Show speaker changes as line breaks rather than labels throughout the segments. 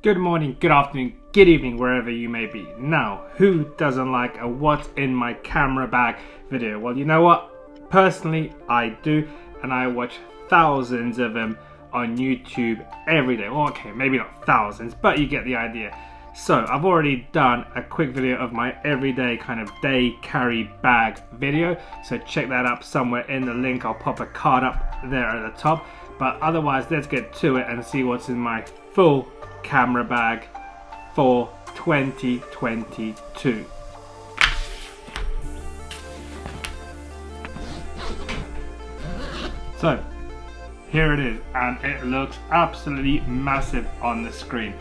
Good morning, good afternoon, good evening, wherever you may be. Now, who doesn't like a what's in my camera bag video? Well, you know what? Personally, I do, and I watch thousands of them on YouTube every day. Well, okay, maybe not thousands, but you get the idea. So, I've already done a quick video of my everyday kind of day carry bag video. So check that up somewhere in the link. I'll pop a card up there at the top. But otherwise, let's get to it and see what's in my full camera bag for 2022. So here it is, and it looks absolutely massive on the screen.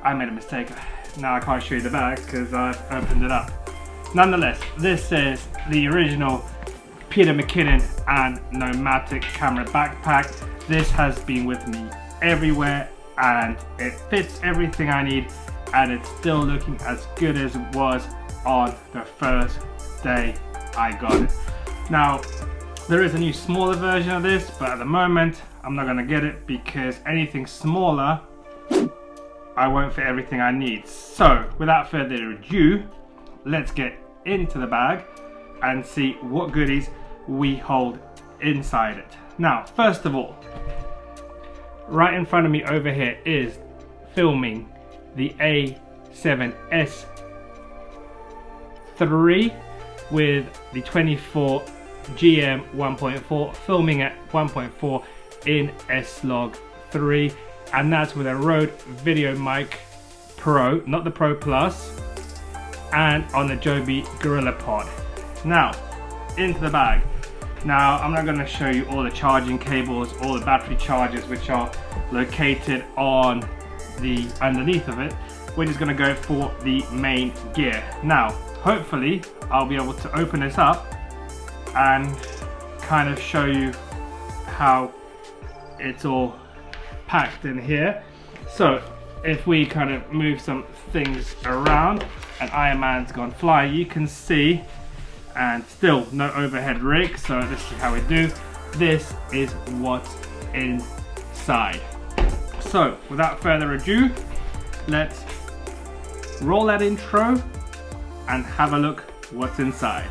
I made a mistake. Now I can't show you the bag because I've opened it up. Nonetheless, this is the original Peter McKinnon and MAVIC camera backpack. This has been with me everywhere and it fits everything I need, and it's still looking as good as it was on the first day I got it. Now, there is a new smaller version of this, but at the moment I'm not going to get it because anything smaller I won't fit everything I need. So without further ado, let's get into the bag and see what goodies we hold inside it. Now, first of all, right in front of me over here is filming the A7S III with the 24 GM 1.4, filming at 1.4 in S-Log 3, and that's with a Rode Video Mic Pro, not the Pro Plus, and on the Joby Gorilla Pod. Now, into the bag. Now, I'm not going to show you all the charging cables, all the battery chargers which are located on the underneath of it. We're just going to go for the main gear. Now, hopefully, I'll be able to open this up and kind of show you how it's all packed in here. So, if we kind of move some things around and Iron Man's gone fly, you can see, and still no overhead rig, so this is how we do. This is what's inside. So without further ado, let's roll that intro and have a look what's inside.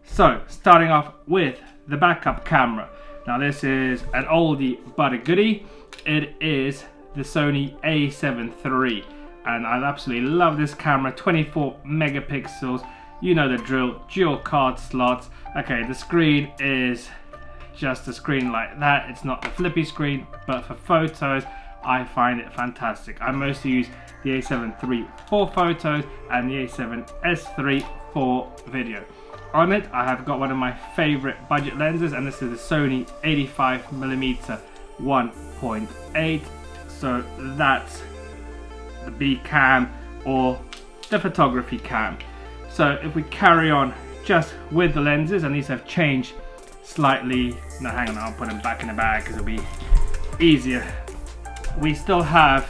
So starting off with the backup camera. Now this is an oldie but a goodie. It is the Sony A7 III, and I absolutely love this camera. 24 megapixels, you know the drill, dual card slots. Okay, the screen is just a screen like that. It's not the flippy screen, but for photos I find it fantastic. I mostly use the A7 III for photos and the A7S III for video. On it, I have got one of my favorite budget lenses, and this is the Sony 85mm 1.8. So that's the B cam or the photography cam. So if we carry on just with the lenses, and these have changed slightly. No, hang on, I'll put them back in the bag because it'll be easier. We still have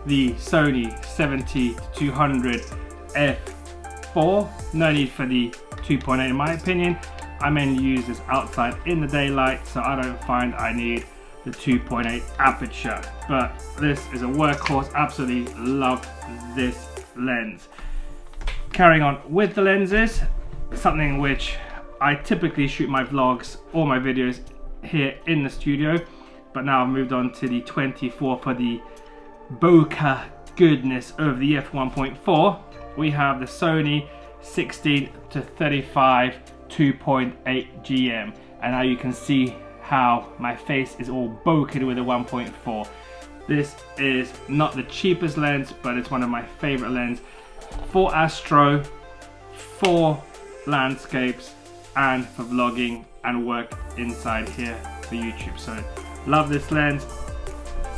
the Sony 70-200 f4. No need for the 2.8 in my opinion. I mainly use this outside in the daylight, so I don't find I need the 2.8 aperture, but this is a workhorse. Absolutely love this lens. Carrying on with the lenses, something which I typically shoot my vlogs or my videos here in the studio, but now I've moved on to the 24 for the bokeh goodness of the f1.4. We have the Sony 16-35 2.8 GM, and now you can see how my face is all bokeh with a 1.4. This is not the cheapest lens, but it's one of my favorite lenses for astro, for landscapes, and for vlogging and work inside here for YouTube. So love this lens.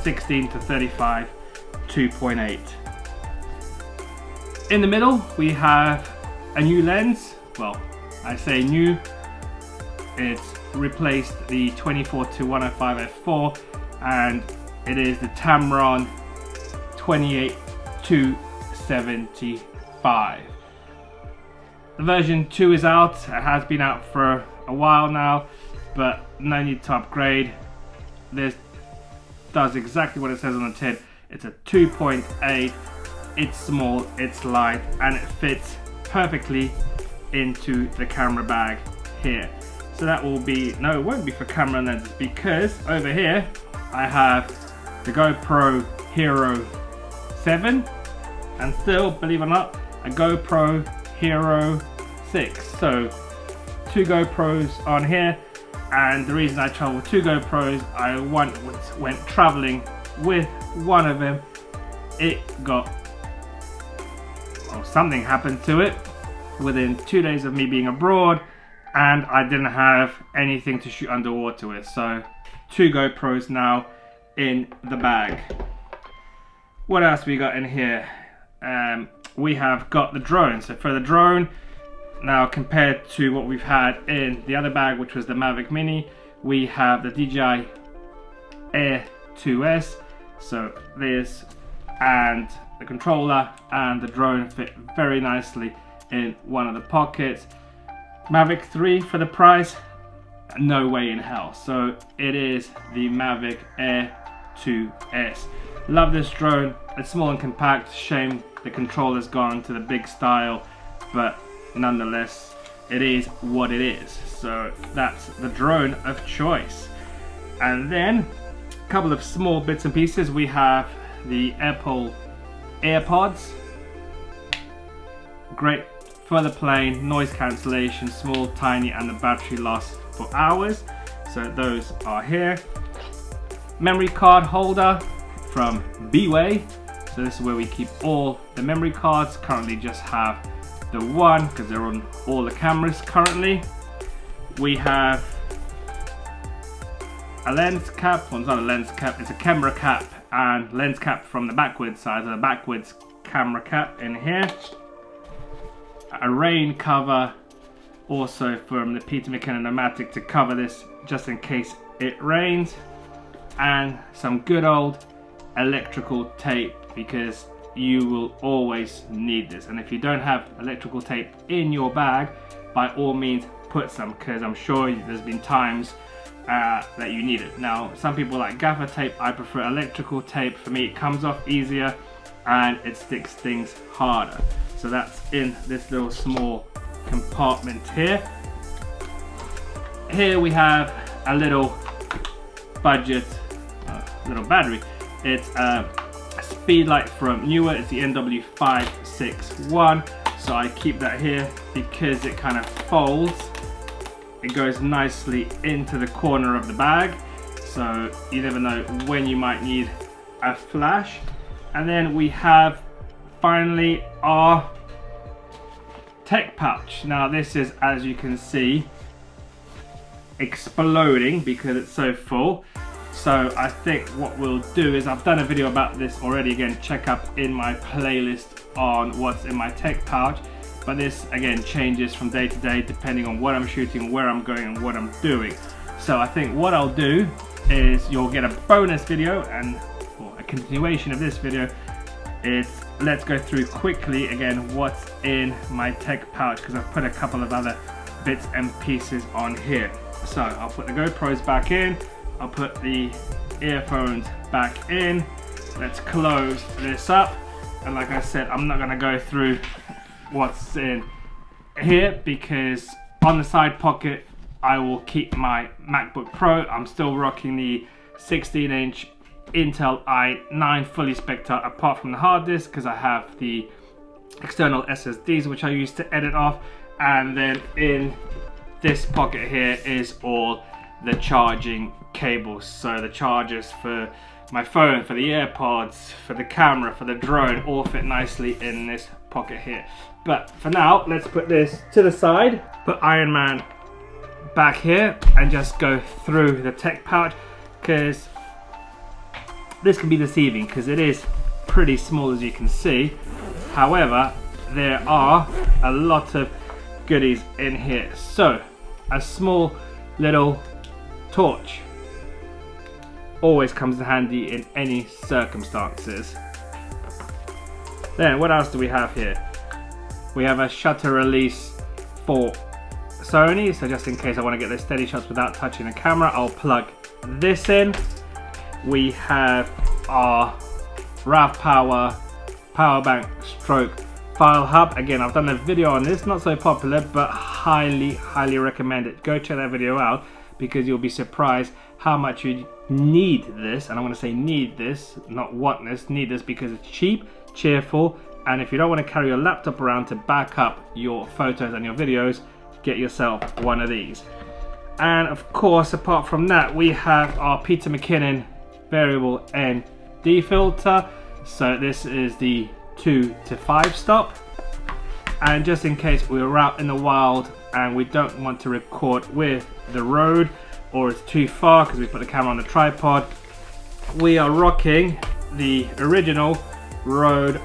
16-35 2.8. In the middle we have a new lens. Well, I say new, it's replaced the 24-105 f4, and it is the Tamron 28-2 $275. The version 2 is out. It has been out for a while now, but no need to upgrade. This does exactly what it says on the tin. It's a 2.8. It's small, it's light, and it fits perfectly into the camera bag here. So that will be, no, it won't be for camera lenses, because over here I have the GoPro Hero 7 and still, believe it or not, a GoPro Hero 6. So 2 GoPros on here, and the reason I travel with 2 GoPros, I went traveling with one of them. It got, well, something happened to it within 2 days of me being abroad, and I didn't have anything to shoot underwater with. So 2 GoPros now in the bag. What else we got in here? We have got the drone. So for the drone, now compared to what we've had in the other bag, which was the MAVIC Mini, we have the DJI Air 2S. So this and the controller and the drone fit very nicely in one of the pockets. MAVIC 3 for the price, no way in hell. So it is the MAVIC Air 2S. Love this drone. It's small and compact. Shame the controller's gone to the big style, but nonetheless it is what it is. So that's the drone of choice. And then a couple of small bits and pieces. We have the Apple AirPods. Great for the plane, noise cancellation, small, tiny, and the battery lasts for hours. So those are here. Memory card holder from B-Way. So this is where we keep all the memory cards. Currently just have the one because they're on all the cameras currently. We have a lens cap. Well, it's not a lens cap, it's a camera cap and lens cap from the backwards side, so the backwards camera cap in here. A rain cover also from the Peter McKinnon Nomadic to cover this just in case it rains, and some good old electrical tape because you will always need this. And if you don't have electrical tape in your bag, by all means put some, because I'm sure there's been times that you need it. Now some people like gaffer tape, I prefer electrical tape. For me it comes off easier and it sticks things harder. So that's in this little small compartment here. Here we have a little budget, little battery. It's a speed light from Newer. It's the NW561. So I keep that here because it kind of folds. It goes nicely into the corner of the bag. So you never know when you might need a flash. And then we have finally our tech pouch. Now this is, as you can see, exploding because it's so full. So I think what we'll do is, I've done a video about this already, again check up in my playlist on what's in my tech pouch, but this again changes from day to day depending on what I'm shooting, where I'm going and what I'm doing. So I think what I'll do is, you'll get a bonus video and a continuation of this video. It's let's go through quickly again what's in my tech pouch, because I've put a couple of other bits and pieces on here. So I'll put the GoPros back in, I'll put the earphones back in. Let's close this up, and like I said, I'm not going to go through what's in here because on the side pocket I will keep my MacBook Pro. I'm still rocking the 16-inch Intel i9 fully spec'd out, apart from the hard disk because I have the external SSDs which I use to edit off. And then in this pocket here is all the charging cables, so the chargers for my phone, for the AirPods, for the camera, for the drone, all fit nicely in this pocket here. But for now, let's put this to the side, put Iron Man back here, and just go through the tech pouch, because this can be deceiving because it is pretty small, as you can see. However, there are a lot of goodies in here. So a small little torch always comes in handy in any circumstances. Then what else do we have here? We have a shutter release for Sony, so just in case I want to get the steady shots without touching the camera, I'll plug this in. We have our RAV power bank stroke file hub. Again, I've done a video on this, not so popular, but highly recommend it. Go check that video out because you'll be surprised how much you need this. And I want to say need this, not want this, need this, because it's cheap, cheerful, and if you don't want to carry your laptop around to back up your photos and your videos, get yourself one of these. And of course, apart from that, we have our Peter McKinnon variable ND filter. So this is the 2 to 5 stop, and just in case we're out in the wild and we don't want to record with the Rode, or it's too far because we put the camera on the tripod, we are rocking the original Rode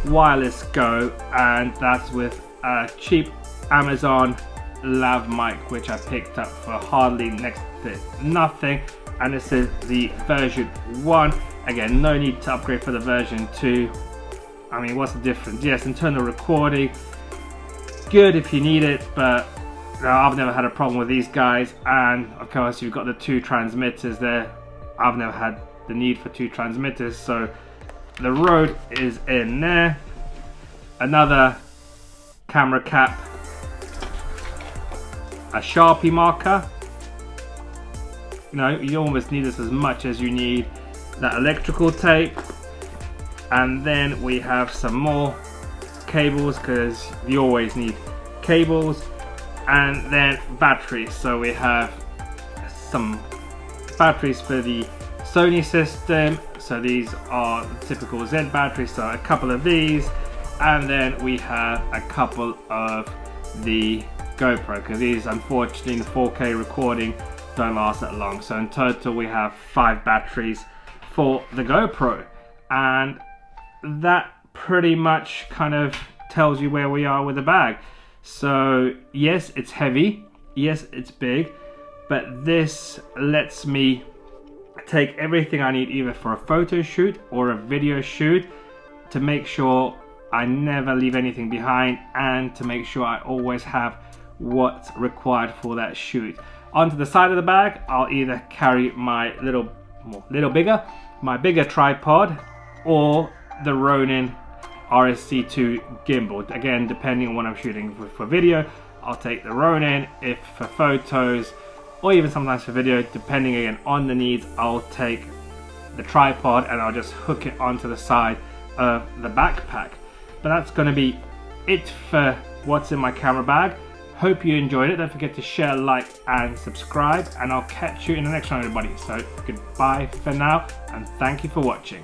Wireless Go, and that's with a cheap Amazon lav mic which I picked up for hardly next to nothing, and this is the version 1. Again, no need to upgrade for the version 2. I mean, what's the difference? Yes, internal recording, good if you need it, but I've never had a problem with these guys. And of course, you've got the 2 transmitters there. I've never had the need for 2 transmitters, so the Rode is in there. Another camera cap, a Sharpie marker. You know, you almost need this as much as you need that electrical tape. And then we have some more cables because you always need cables, and then batteries. So we have some batteries for the Sony system. So these are the typical Z batteries, so a couple of these, and then we have a couple of the GoPro, because these unfortunately in the 4K recording don't last that long. So in total we have 5 batteries for the GoPro, and that pretty much kind of tells you where we are with the bag. So yes, it's heavy, yes, it's big, but this lets me take everything I need either for a photo shoot or a video shoot, to make sure I never leave anything behind, and to make sure I always have what's required for that shoot. Onto the side of the bag, I'll either carry my my bigger tripod, or the Ronin RSC2 gimbal. Again, depending on what I'm shooting for video, I'll take the Ronin. If for photos, or even sometimes for video, depending again on the needs, I'll take the tripod and I'll just hook it onto the side of the backpack. But that's going to be it for what's in my camera bag. Hope you enjoyed it. Don't forget to share, like, and subscribe, and I'll catch you in the next one, everybody. So goodbye for now, and thank you for watching.